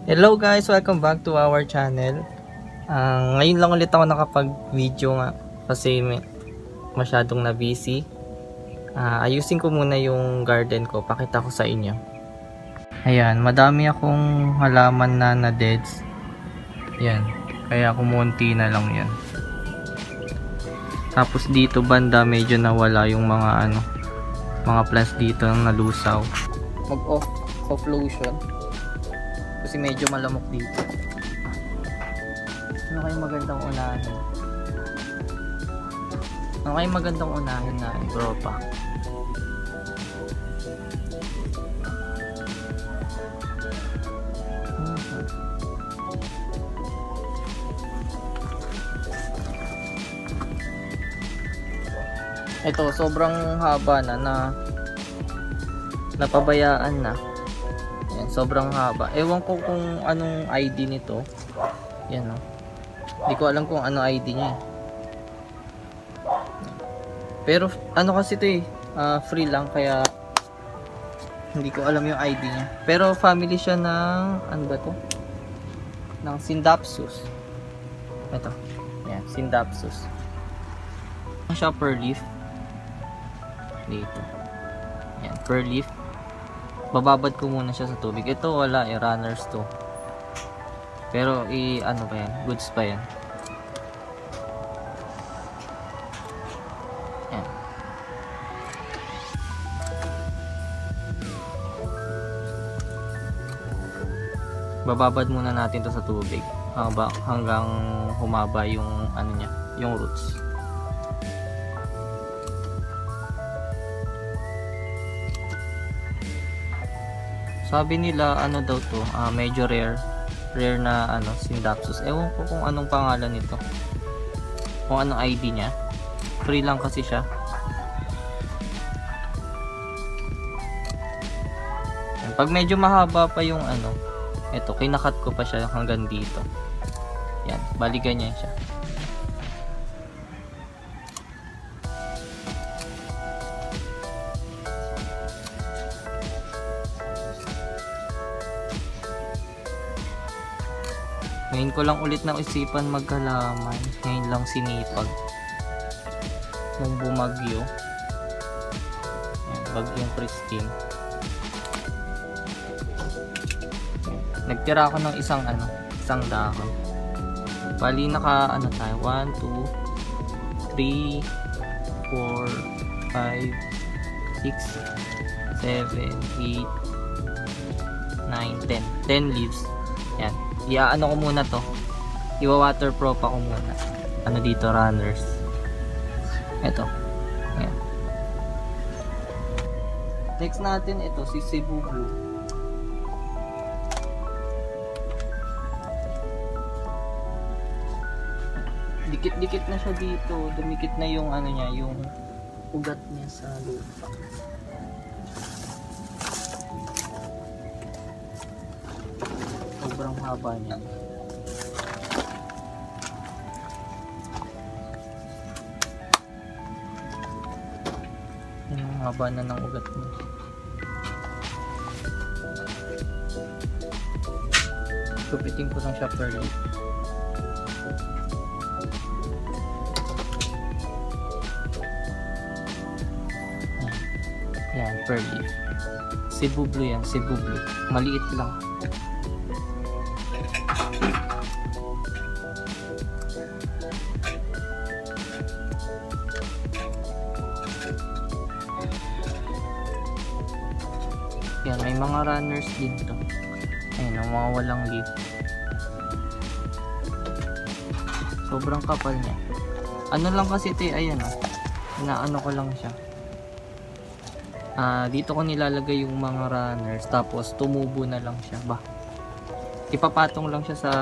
Hello guys, welcome back to our channel. Ngayon lang ulit ako nakapag-video nga kasi masyadong na busy. Ayusin ko muna yung garden ko, pakita ko sa inyo. Ayan, madami akong halaman na deads. Yan, kaya kumunti na lang yan. Tapos dito banda medyo nawala yung mga mga plants dito na nalusaw. Mag-off lotion. Kasi medyo malamok dito. Ano kayong magandang unahin? Ano kayong magandang unahin na tropa? Ito, sobrang haba na napabayaan na. Yan, sobrang haba. Ewan ko kung anong ID nito. Yan o. Hindi ko alam kung ano ID niya eh. Pero ano kasi ito eh, free lang kaya hindi ko alam yung ID niya. Pero family siya ng, ano ba to? Ng Scindapsus. Ito. Yan, Scindapsus. Ang siya per leaf. Dito. Yan, per leaf. Bababad ko muna siya sa tubig. Ito wala eh, runners to. Pero ano pa yan? Goods pa yan. Yan. Bababad muna natin to sa tubig hanggang humaba yung niya, yung roots. Sabi nila ano daw to, medyo rare na Scindapsus. Ewan ko kung anong pangalan nito. Kung anong ID niya. Free lang kasi siya. Pag medyo mahaba pa yung ito, kinakat ko pa siya hanggang dito. Yan, bali ganyan siya. Ngayon ko lang ulit na isipan maghalaman. Ngayon lang sinipag. Nung bumagyo. Ayan, bagyong Christine. Nagtira ako ng isang dahon. Bali naka tayo. 1, 2, 3, 4, 5, 6, 7, 8, 9, 10. 10 leaves. Yan. Iaano ko muna to. Iwa-waterproof ako muna. Dito, runners. Ito. Ayan. Next natin ito, si Cebu Blue. Dikit-dikit na siya dito. Dumikit na yung niya, yung ugat niya sa lupa. Sobrang haba niya. Yung haba na ng ugat niya. Kupitin ko lang siya per leaf. Yan, per leaf. Cebu Blue yan, Cebu Blue. Maliit lang. Yan, may mga runners dito. Ayun, ang mga walang leaf. Sobrang kapal niya. Ano lang kasi ito, ayan inaano ko lang siya. Dito ko nilalagay yung mga runners, tapos tumubo na lang siya. Ipapatong lang siya sa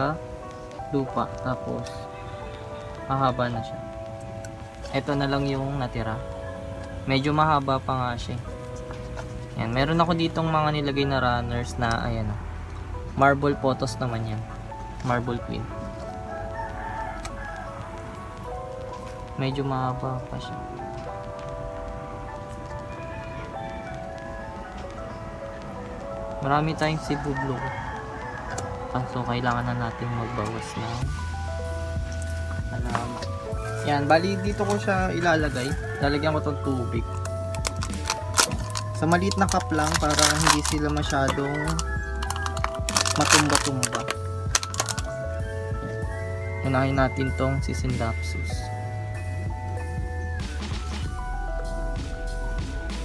lupa, tapos hahaba na siya. Ito na lang yung natira. Medyo mahaba pa nga siya. Yan, meron ako ditong mga nilagay na runners na marble photos naman yan. Marble queen. Medyo mahaba pa siya. Marami tayong Cebu Blue. So kailangan na natin magbawas ng halaman. Yan, bali dito ko siya ilalagay. Lalagyan ko tong tubig. Sa maliit na cup lang para hindi sila masyadong matumba-tumba. Unahin natin tong Scindapsus.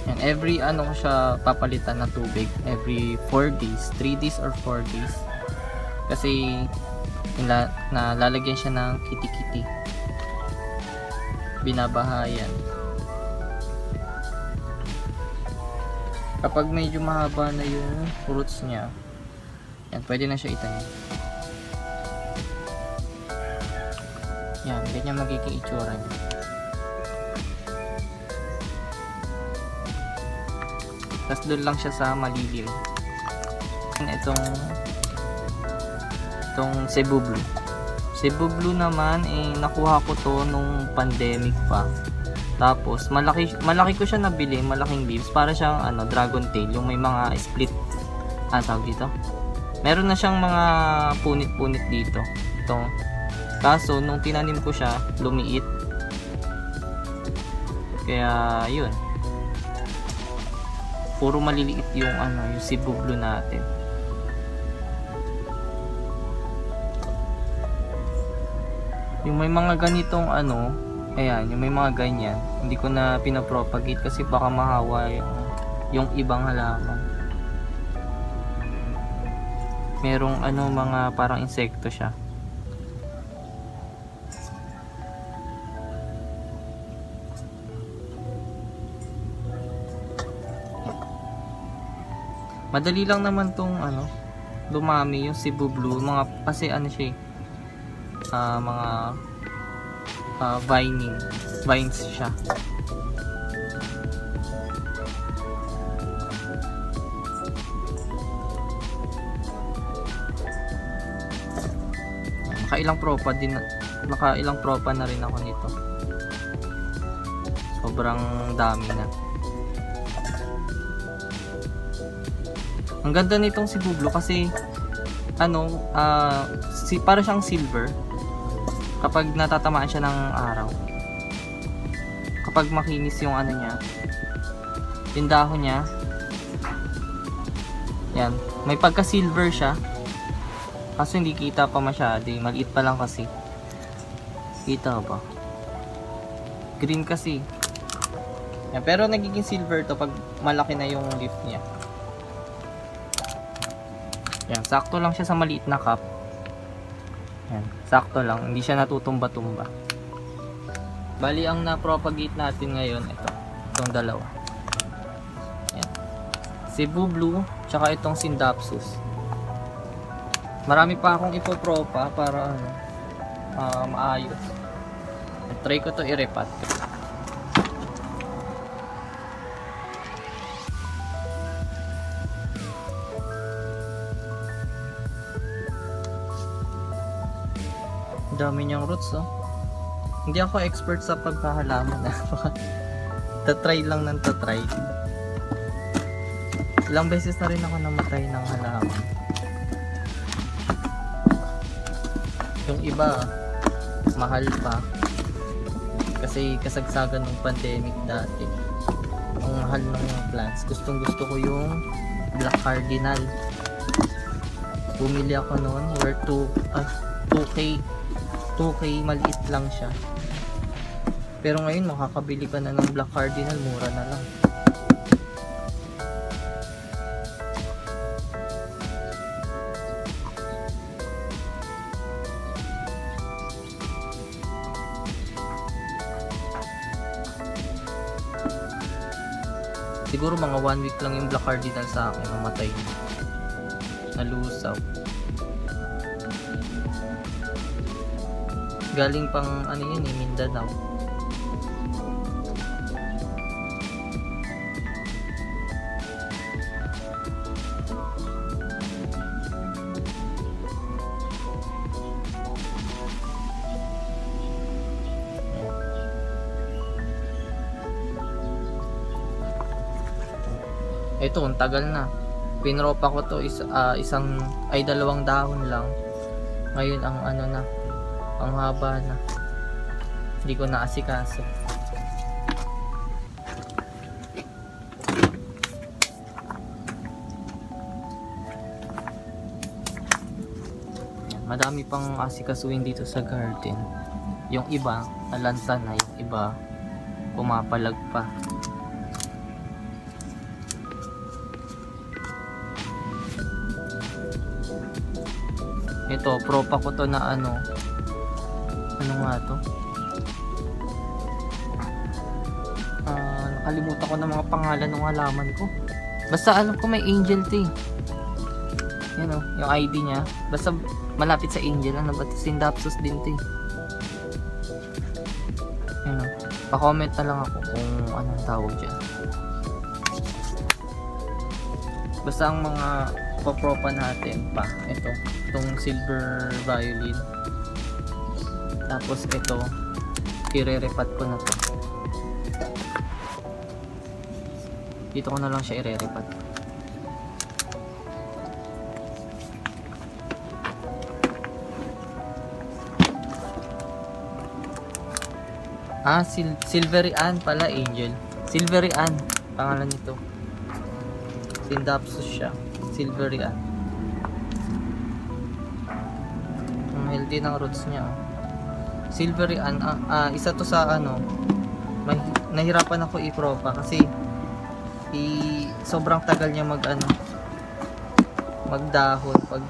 Yan, every ano ko siya papalitan ng tubig. Every 4 days, 3 days or 4 days. Kasi nalalagyan siya ng kitty-kitty. Binabahayan. Kapag medyo mahaba na yung roots niya, yan, pwede na siya itanim. Yan, ganyan magiging itsura niya. Tapos doon lang siya sa malilim. Itong Cebu Blue. Cebu Blue naman, nakuha ko to nung pandemic pa. Tapos, malaki ko siya nabili, malaking leaves. Para siyang dragon tail, yung may mga split, tawag dito. Meron na siyang mga punit-punit dito. Ito. Kaso, nung tinanim ko siya, lumiit. Kaya, yun. Puro maliliit yung yung Cebu Blue natin. Yung may mga ganitong ayan, yung may mga ganyan, hindi ko na pinapropagate kasi baka mahawa yung ibang halaman. Merong mga parang insekto siya. Madali lang naman tong lumami yung Cebu Blue, kasi siya mga vines siya. Nakailang propa na rin ako nito. Sobrang dami na. Ang ganda nitong Cebu Blue kasi para siyang silver. Kapag natatamaan siya ng araw, kapag makinis yung niya, yung dahon niya, yan, may pagka silver siya, kaso hindi kita pa masyado, maliit pa lang kasi. Kita ba? Green kasi yan, pero nagiging silver to pag malaki na yung leaf niya. Yan, sakto lang siya sa maliit na cup. Yan, sakto lang, hindi siya natutumba-tumba. Bali, ang na-propagate natin ngayon, itong dalawa. Yan. Cebu Blue, tsaka itong Scindapsus. Marami pa akong ipopropa para maayos. Try ko to i-repat. Dami niyang roots, Hindi ako expert sa pagkahalaman. Tatry lang ng tatry. Ilang beses na rin ako namatay ng halaman. Yung iba, mahal pa. Kasi kasagsagan ng pandemic dati. Ang mahal ng plants. Gustong gusto ko yung Black Cardinal. Bumili ako noon worth 2K. 2K, maliit lang siya. Pero ngayon makakabili ka na ng Black Cardinal, mura na lang. Siguro mga 1 week lang yung Black Cardinal sa akin, namatay. Nalusaw. Galing pang yun Mindanao. Ito, ang tagal na. Pinropa ko to isang ay dalawang dahon lang. Ngayon ang ano na, ang haba na. Hindi ko na asikaso. Madami pang asikasuhin dito sa garden. Yung iba, alanta na. Yung iba, pumapalag pa. Ito, propa ko to na ano nga to? Nakalimutan ko na mga pangalan ng halaman ko. Basta alam ko may angel tea. Yan o, yung ID niya. Basta malapit sa angel. Ano ba ito? Sindapsus din tea. Yan o. Pa-comment na lang ako kung anong tawag dyan. Basta ang mga papropa natin pa. Ito. Itong silver violin. Tapos ito. Ire-repat ko na to. Dito ko na lang siya ire-repat. Silvery Ann pala, angel. Silvery Ann, pangalan nito. Sindapsus siya. Silvery Ann. Ang healthy ng roots niya. Silvery Ann, isa to sa ano, nahirapan ako i-propa kasi sobrang tagal niya magdahon pag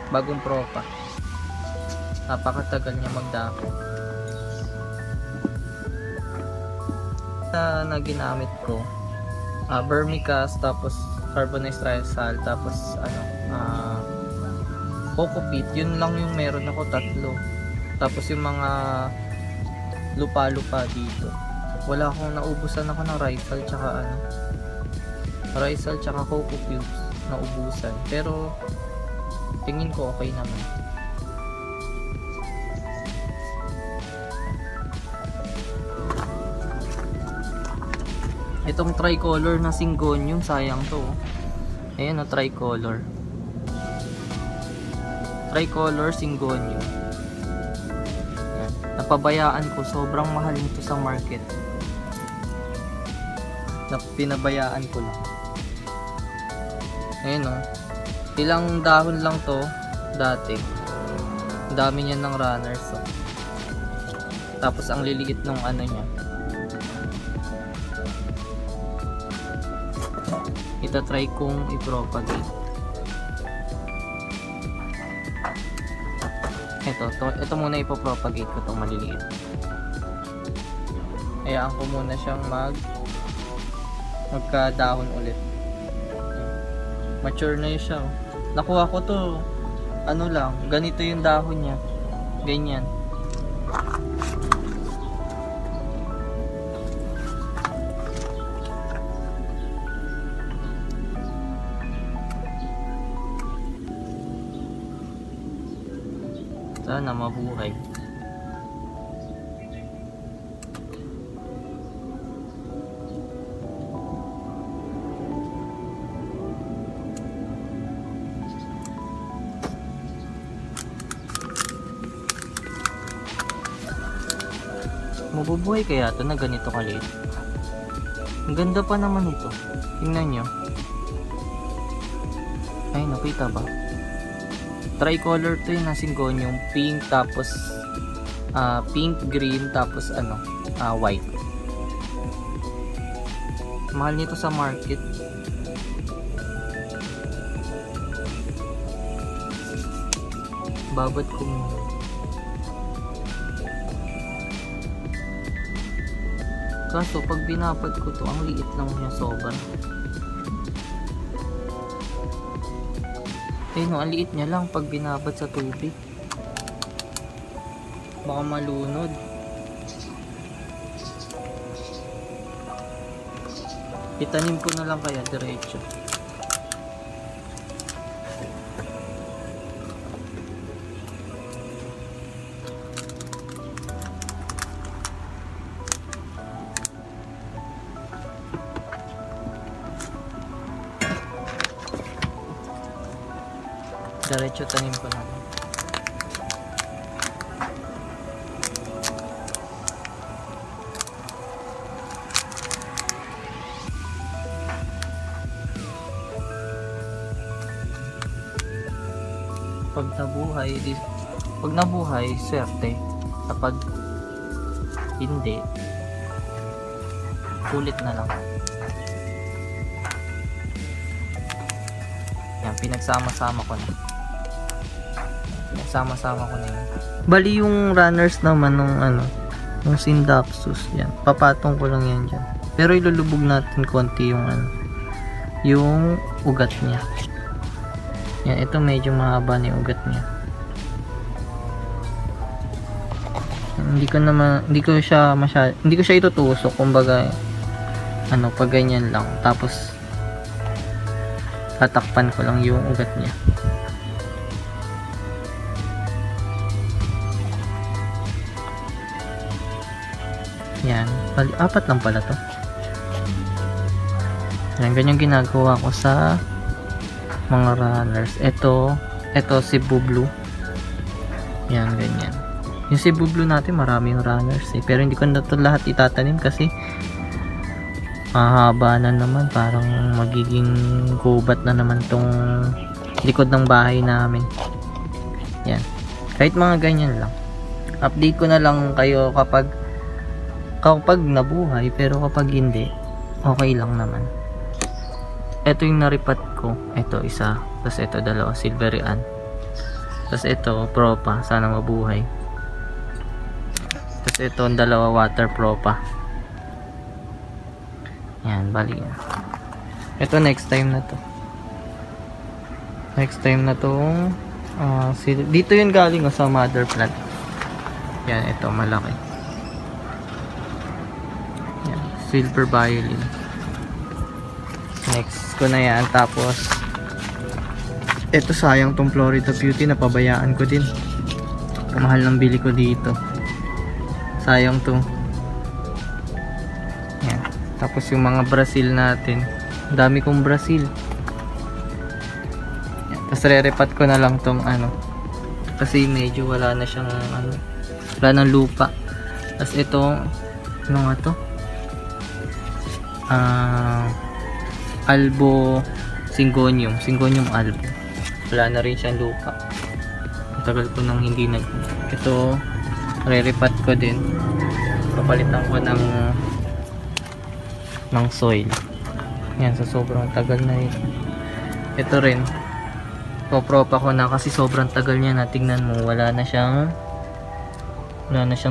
bagong propa. Napakatagal niya magdahon. Na ginamit ko vermicast, tapos carbonized triazole, tapos coco peat. Yun lang yung meron ako, 3. Tapos yung mga lupa-lupa dito. Wala akong naubusan ako ng Rizal tsaka coco cubes, naubusan. Pero tingin ko okay naman. Itong tricolor na Syngonium, sayang to. Ayan o, tricolor Syngonium. Ayan. Napabayaan ko, sobrang mahal nito sa market. Pinabayaan ko lang. Ayan o, ilang dahon lang to dati. Ang dami niya ng runners. So. Tapos ang liliit ng ano niya. Itatry kong i-propagate. Ito muna ipopropagate ko itong maliliit. Hayaan ko muna siyang magkadahon ulit. Mature na yun siya. Nakuha ko to, ano lang, ganito yung dahon niya. Ganyan. Sana mabuhay. Mabubuhay kaya ito na ganito kaliit? Ang ganda pa naman ito. Tingnan nyo. Ay, nakita ba? Tricolor to yung Syngonium, pink, tapos pink, green, tapos white. Mahal nito sa market. Babad ko muna. Kaso pag binabad ko to, ang liit lang niya, sobra. No, ang liit niya lang pag binabad sa tubig. Baka malunod. Itanim ko na lang kaya diretso. Diretso tanim ko na. Pag nabuhay, swerte. Kapag hindi, ulit na lang. Yan, pinagsama-sama ko na. Yun. Bali yung runners naman nung Syndapsus, yan. Papatong ko lang yan dyan. Pero ilulubog natin konti yung yung ugat niya. Yan, ito medyo mahaba na yung ugat niya. Hindi ko siya itutusok, kumbaga pag ganyan lang, tapos tatakpan ko lang yung ugat niya. Yan, apat lang pala to. Yan, ganyan ginagawa ko sa mga runners. Ito Cebu Blue. Yan, ganyan. Yung Cebu Blue natin, maraming runners pero hindi ko na ito lahat itatanim kasi mahaba na naman, parang magiging gubat na naman tong likod ng bahay namin. Yan, kahit mga ganyan lang, update ko na lang kayo kapag nabuhay, pero kapag hindi, okay lang naman. Ito yung naripat ko, ito isa, tapos ito dalawa, Silverian, tapos ito Propa, sana mabuhay. Tapos ito ang dalawa, Water Propa. Yan, bali yan. Ito next time na to. Dito yun galing sa mother plant. Yan, ito malaki. Yan, Silver Violin. Next ko na yan. Tapos ito, sayang tong Florida Beauty, napabayaan ko din. Kamahal ng bili ko dito. Sayang to. Yan. Tapos yung mga Brazil natin, dami kong Brazil. Yan. Tapos re-repat ko na lang tong kasi medyo wala na siyang wala nang lupa. Tapos ito, nga to? Albo Syngonium albo. Wala na rin siyang lupa. Tagal ko nang hindi ito, re-repat ko din. Papalitan ko ng soil. Yan, sa sobrang tagal na ito. Ito rin, popropa ko na kasi sobrang tagal niya na. Tingnan mo, wala na siyang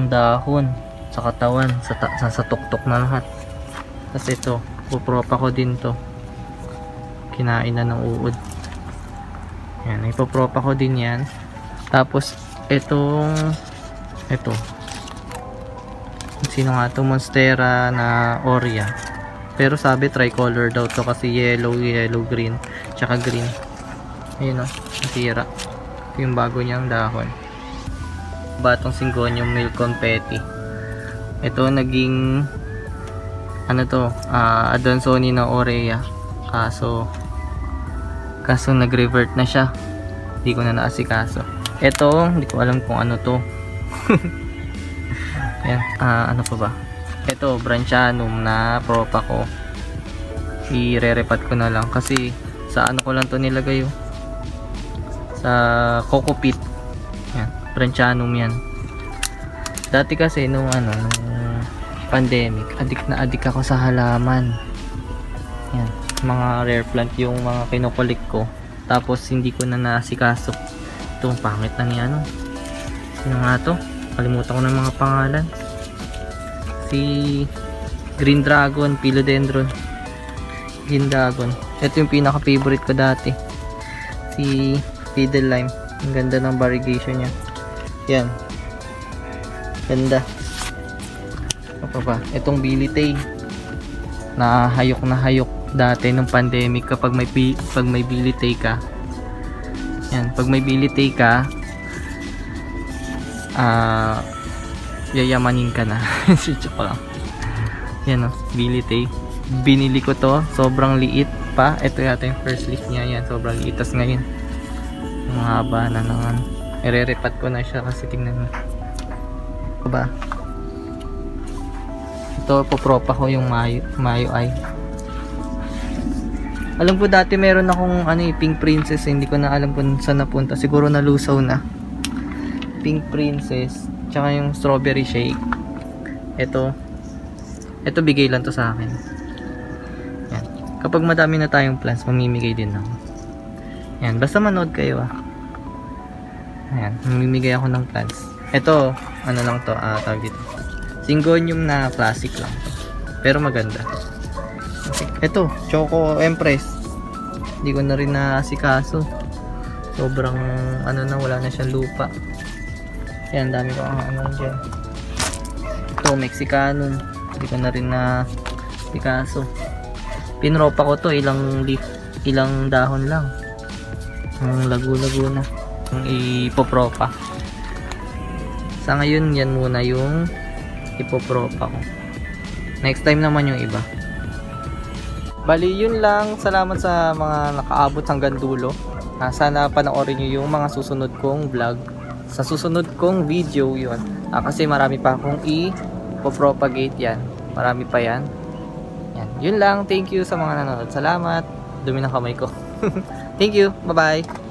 dahon sa katawan, sa tuktok na lahat. Tapos ito, popropa ko din to. Kinain na ng uod. Yan, ipopropa ko din yan. Tapos ito sino nga to, Monstera na Oria, pero sabi tricolor daw to kasi yellow, green, tsaka green. Ayun nasira. Ito yung bago niyang dahon. Batong Syngonium Milk Confetti. Ito naging Adansonii na Orea, kaso nag-revert na siya, hindi ko na naasikaso. Ito, hindi ko alam kung ano to. Yan, ano pa ba? Ito, Branchanum na propa ko. I-re-repat ko na lang kasi sa ko lang to nilagay sa Coco Pit. Yan, Branchanum yan. Dati kasi nung pandemic, adik ako sa halaman. Yan, mga rare plant yung mga kinukulik ko. Tapos hindi ko na naasikaso. Itong pangit na ni sino nga to? Kalimutan ko ng mga pangalan. Si Green Dragon, Philodendron. Green Dragon. Ito yung pinaka favorite ko dati. Si Fiddle Lime. Ang ganda ng variegation niya. Yan. Ganda. Ano pa ba? Itong Bilitay. Na hayok dati nung pandemic kapag may Bilitay ka. Yan, pag may Bilitay ka, yayamanin ka na. Sityo pa lang. Yan Bilitay. Binili ko to, sobrang liit pa. Ito yata yung first leaf niya. Yan, sobrang liit. Tas ngayon, Ang haba na ng ano. Ire-repat ko na siya kasi tingnan mo. Ito ba? Ito, popropa ko yung mayo ay. Alam ko dati meron akong ano, Pink Princess. Hindi ko na alam kung saan napunta. Siguro nalusaw na. Pink Princess. Tsaka yung strawberry shake. Ito bigay lang to sa akin. Yan. Kapag madami na tayong plants, mamimigay din ako. Yan, basta manood kayo Ayan, mamimigay ako ng plants. Ito, ano lang to, tawag dito. Syngonium na plastic lang to. Pero maganda. Ito, Choco Empress. Hindi ko na rin naasikaso. Sobrang ano na, wala na siyang lupa. Yan, dami ko ano dyan. Ito, Mexicanum. Hindi ko na rin naasikaso. Pinropa ko to, ilang dahon lang. Ang lago-lago na. Ang ipopropa. Sa ngayon, yan muna yung ipopropa ko. Next time naman yung iba. Bali, yun lang. Salamat sa mga nakaabot hanggang dulo. Sana panoorin nyo yung mga susunod kong vlog. Sa susunod kong video yun. Kasi marami pa akong i-propagate yan. Marami pa yan. Yan. Yun lang. Thank you sa mga nanonood. Salamat. Dumi ng kamay ko. Thank you. Bye-bye.